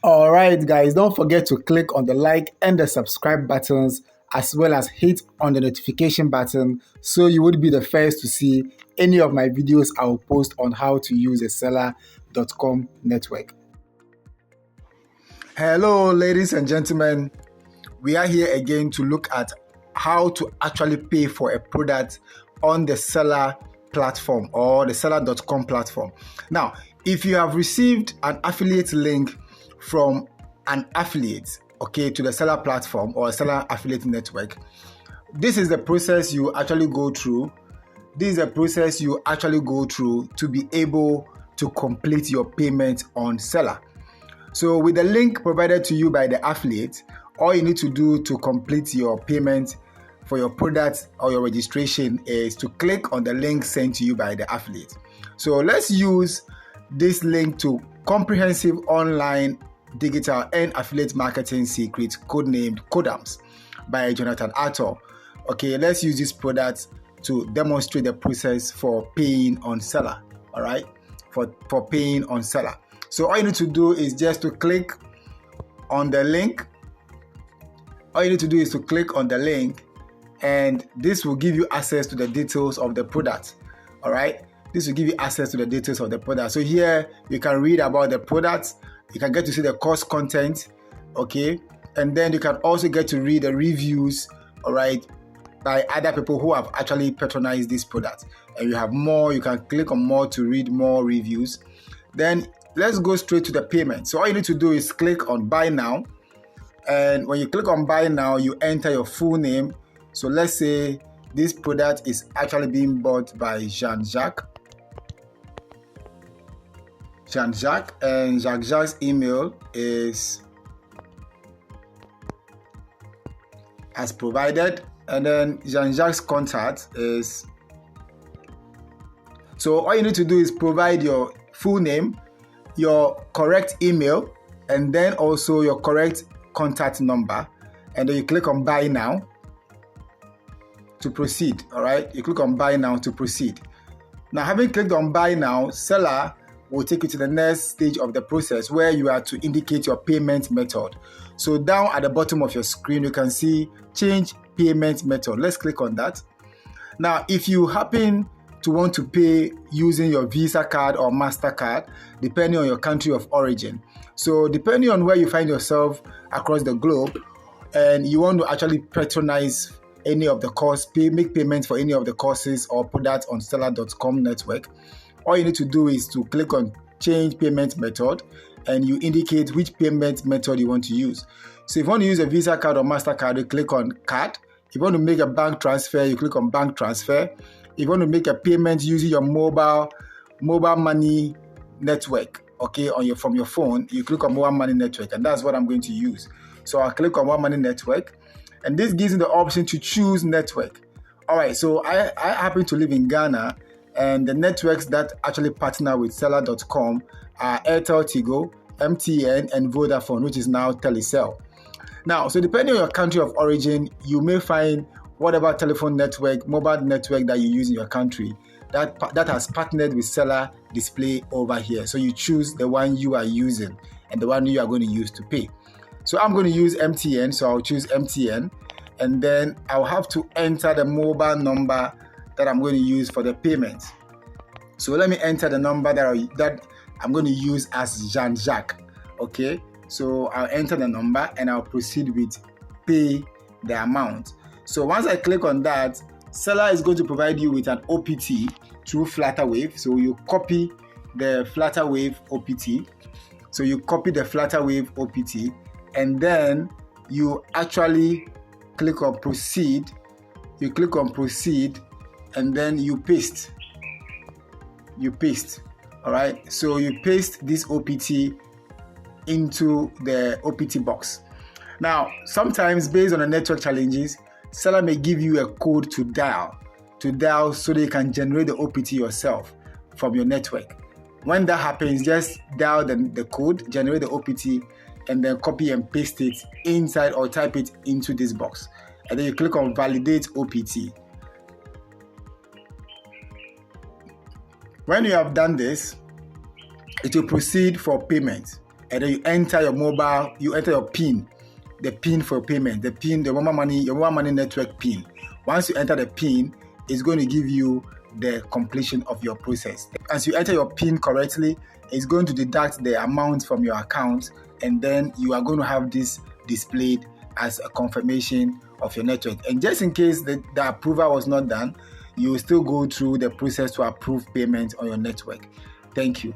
Alright guys, don't forget to click on the like and the subscribe buttons as well as hit on the notification button so you would be the first to see any of my videos I will post on how to use a Selar.com network. Hello ladies and gentlemen, we are here again to look at how to actually pay for a product on the Selar platform or the Selar.com platform. Now, if you have received an affiliate link from an affiliate, okay, to the Selar platform or Selar affiliate network, this is the process you actually go through. This is the process you actually go through to be able to complete your payment on Selar. So with the link provided to you by the affiliate, all you need to do to complete your payment for your product or your registration is to click on the link sent to you by the affiliate. So let's use this link to Comprehensive Online Digital and Affiliate Marketing Secret, codenamed Codams, by Jonathan Arthur. Okay, let's use this product to demonstrate the process for paying on Selar. All right, for paying on Selar. So all you need to do is just to click on the link. All you need to do is to click on the link, and this will give you access to the details of the product. All right, this will give you access to the details of the product. So here you can read about the product. You can get to see the course content, okay, and then you can also get to read the reviews, all right, by other people who have actually patronized this product. And you have more. You can click on more to read more reviews. Then let's go straight to the payment. So all you need to do is click on Buy Now. And when you click on Buy Now, you enter your full name. So let's say this product is actually being bought by Jean-Jacques. Jean-Jacques, and Jacques' email is as provided. And then Jean-Jacques' contact is. So all you need to do is provide your full name, your correct email, and then also your correct contact number, and then you click on Buy Now to proceed. All right, you click on Buy Now to proceed. Now, having clicked on Buy Now, Selar will take you to the next stage of the process where you are to indicate your payment method. So down at the bottom of your screen, you can see Change Payment Method. Let's click on that. Now, if you happen to want to pay using your Visa card or MasterCard, depending on your country of origin. So depending on where you find yourself across the globe, and you want to actually patronize any of the course, make payments for any of the courses or products on Selar.com network, all you need to do is to click on Change Payment Method, and you indicate which payment method you want to use. So if you want to use a Visa card or MasterCard, you click on Card. If you want to make a bank transfer, you click on Bank Transfer. If you want to make a payment using your mobile money network, okay, from your phone, you click on mobile money network, and that's what I'm going to use. So I'll click on mobile money network, and this gives you the option to choose network. All right, so I happen to live in Ghana, and the networks that actually partner with Selar.com are Airtel Tigo, MTN, and Vodafone, which is now Telecel. Now, so depending on your country of origin, you may find whatever telephone network, mobile network that you use in your country that has partnered with Selar display over here. So you choose the one you are using and the one you are going to use to pay. So I'm going to use MTN, so I'll choose MTN, and then I'll have to enter the mobile number that I'm going to use for the payment. So let me enter the number that I'm going to use as Jean-Jacques. Okay, so I'll enter the number and I'll proceed with pay the amount. So once I click on that, Selar is going to provide you with an OPT through Flutterwave. So you copy the Flutterwave OPT. So you copy the Flutterwave OPT, and then you actually click on Proceed. You click on Proceed, and then you paste. All right. So you paste this OPT into the OPT box. Now, sometimes based on the network challenges, Selar may give you a code to dial so that you can generate the OPT yourself from your network. When that happens, just dial the code, generate the OPT, and then copy and paste it inside or type it into this box. And then you click on Validate OPT. When you have done this, it will proceed for payment. and then you enter your mobile, you enter your PIN, the PIN for payment, the PIN, your mobile money network PIN. Once you enter the PIN, it's going to give you the completion of your process. As you enter your PIN correctly, it's going to deduct the amount from your account, and then you are going to have this displayed as a confirmation of your network. And just in case the approval was not done, you will still go through the process to approve payment on your network. Thank you.